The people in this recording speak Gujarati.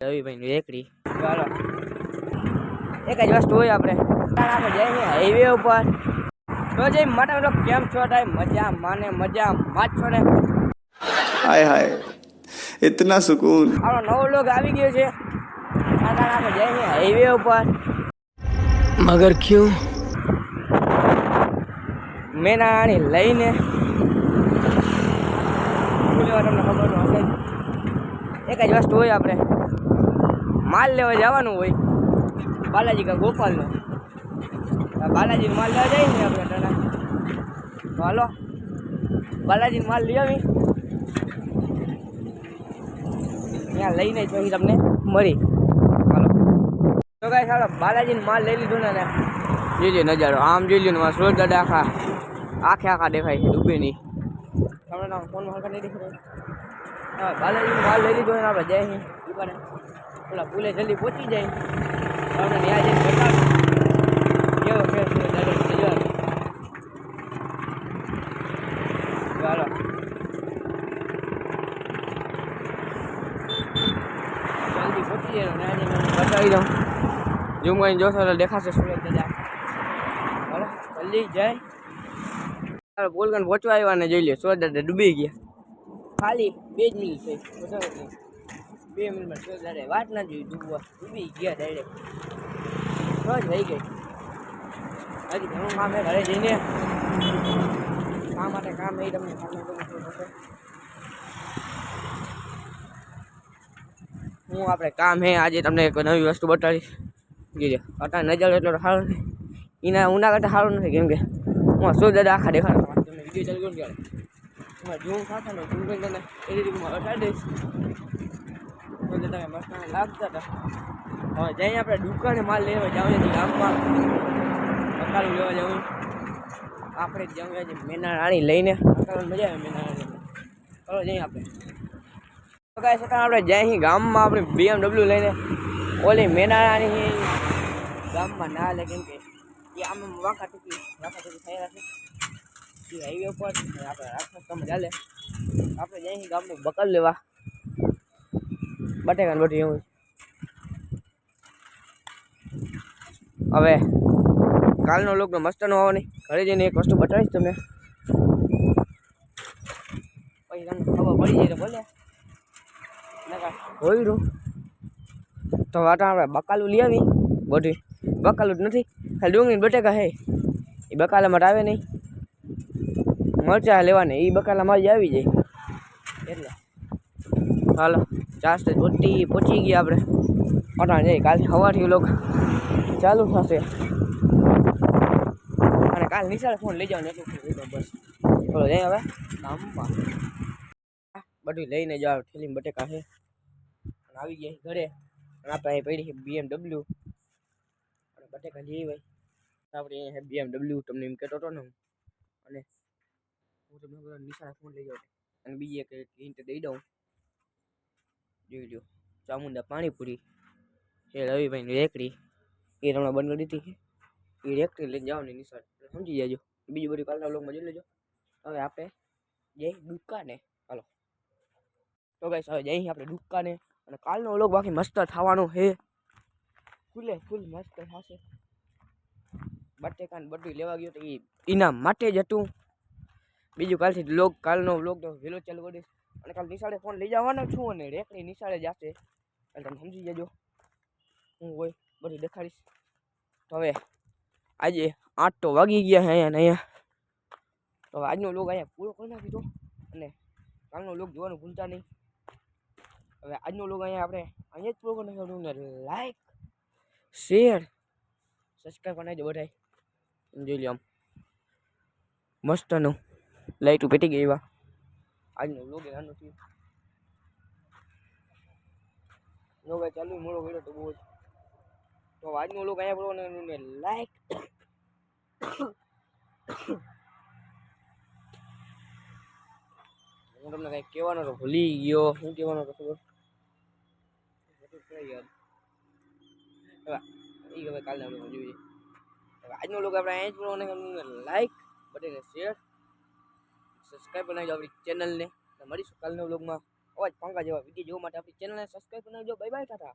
રવિભાઈ એકડી ચાલો એક જ વસ્તુ હોય આપણે જઈએ હાઈવે ઉપર તો જઈ માટે કેમ છો થાય મજા માને મજા માજ છો ને हाय हाय इतना सुकून આપણો નવો લોગ આવી ગયો છે આપણે જઈએ હાઈવે ઉપર मगर क्यों મેનાણી લઈને તમને ખબર હશે એક જ વસ્તુ હોય આપણે માલ લેવા જવાનું હોય બાલાજી કા ગોપાલનો બાલાજીનો માલ લેવા જઈએ ને આપણે તને તો હાલો બાલાજીનો માલ લઈ આવી ત્યાં લઈને પછી તમને મળી હાલો તો કાંઈ ચાલો બાલાજીનો માલ લઈ લીધો ને જોઈ લે નજારો આમ જોઈ લ્યો ને મારા સુરત દાદા આખા દેખાય છે ડૂબીની તમને ફોનમાં હલકા નહીં દેખાય બાલાજીનો માલ લઈ લીધો ને આપણે જઈએ દુકાને પેલા પુલે જલ્દી પહોંચી જાય આપણે ત્યાં જઈને બતાડું કેવો છે સુરત દાદા નજારો ચાલો જલ્દી પહોંચી જાય ત્યાં જઈને બતાવી દઉં ઝૂમ કરીને જોશો તો દેખાશે સુરત દાદા હાલો જલ્દી જાય પોલગન પહોંચવા આવ્યા ને જોઈ લે સુરત દાદા ડૂબી ગયા ખાલી 2 જ મિનિટ થઈ વધારે નહીં 2 મિનિટમાં સુરત દાદા વાત ના જોઈ ડૂબી ગયા ડાયરેક્ટ તો જ રહી ગઈ હજી ઘણું કામ હે ઘરે જઈને શા માટે કામ એ તમને સામે હું આપણે કામ હે આજે તમને એક નવી વસ્તુ બતાવીશ જોઈ અત્યારે નજારો એટલો સારો નથી એના ઉના કરતાં સારું નથી કેમ કે હું સુરત દાદા આખા દેખાડો તમને વિડીયો ચાલુ કરી એમાં ઝૂમ થશે ને ઝૂમ કરીને તમને એડિટિંગમાં બતાવી દઈશ તો તમે મસ્ત લાગતા હતા હવે જઈએ આપણે દુકાને માલ લેવા જાવ છે ગામમાં બકાલું લેવા જવું આપણે જવું છે મેના રાણી લઈને મજા આવે મેના રાણી ચલો જઈએ આપણે તો કાંઈ છતાં આપણે જઈએ ગામમાં આપણે BMW લઈને ઓલી મેના રાણી ગામમાં ના લે કેમ કે એ આમ વાંકા ટૂંકી થયા છે એ હાઈવે ઉપર આપણે રસ્તામાં ચાલે આપણે જઈએ ગામમાં બકલ લેવા બટેકાને બધું એવું હવે કાલનો લોક મસ્તનો આવવાની ઘરે જઈને એક વસ્તુ બતાવીશ તમને પછી તમને ખબર પડી જાય તો બોલે હોય રહ્યું તો વાટા આપણે બકાલું લઈ આવી બધું બકાલું જ નથી ખાલી ડુંગળી બટેકા હે એ બકાલા માટે આવે નહીં મરચાં લેવાને એ બકાલામાં જ આવી જાય એટલે હાલો ચાસ પહોંચી ગયા આપણે પટાણ જઈએ કાલથી સવારથી લોક ચાલુ થશે અને કાલ નિશાળે ફોન લઈ જાવ ને એટલું બસ બોલો જઈએ હવે ગામમાં બધું લઈને જાવ ઠેલીમાં બટેકા છે આવી ગયા ઘરે અને આપણે અહીં પડી છે BMW અને બટેકા લઈ ભાઈ આપણે અહીંયા BMW તમને એમ કહેતો હતો ને હું અને હું તમને નિશાળે ફોન લઈ જાઉં અને બીજી એક હિન્ટ દઈ દઉં જોઈ લો ચામુંડા પાણીપુરી છે રવિભાઈની રેકડી એ તમને બંધ કરી દીધી એ રેકડી લઈને જાઓ ને નિશાળ સમજી જાજો બીજું બધું કાલના લોકમાં જોઈ લેજો હવે આપણે જઈ દુકાને હાલો તો ગાઈસ હવે જઈ આપણે દુકાને અને કાલનો લોક બાકી મસ્ત થવાનો છે ફૂલ મસ્ત થશે બટેકાને બધું લેવા ગયો તો એના માટે જ હતું બીજું કાલથી કાલનો વ્લોગ તો વહેલો ચાલુ કરીશ અને કાલ નિશાળે ફોન લઈ જવાનો છું અને રેકડી નિશાળે જશે એટલે તમે સમજી જજો હું હોય બધું દેખાડીશ તો હવે આજે 8 તો વાગી ગયા છે અહીંયા ને અહીંયા તો હવે આજનો વ્લોગ અહીંયા પૂરો કરી નાખીશું અને કાલનો વ્લોગ જોવાનું ભૂલતા નહીં હવે આજનો વ્લોગ અહીંયા જ પૂરો કરી નાખ્યો ને લાઈક શેર સબસ્ક્રાઈબ કરી નાખજો બધાય જોઈ લો આમ મસ્તનું લાઈટ પેટી ગઈ એવા આજનો વ્લોગ એ નાનો થયો વ્લોગ ચાલુ મોડો કર્યો તો બહુ જ તો આજનો વ્લોગ અહીંયા પૂરો ને લાઈક હું તમને કંઈક કહેવાનો તો ભૂલી ગયો શું કહેવાનો તો ખબર હવે કાલના વ્લોગમાં જોઈએ હવે આજનો વ્લોગ આપણે અહીંયા જ પૂરો ને લાઈક બધાને શેર સબસ્ક્રાઈબ બનાવજો આપણી ચેનલને મળીશું કાલના વ્લોગમાં આવા જ પાંગા જેવા વિડીયો જોવા માટે આપણી ચેનલને સબસ્ક્રાઈબ બનાવજો. Bye bye, Tata.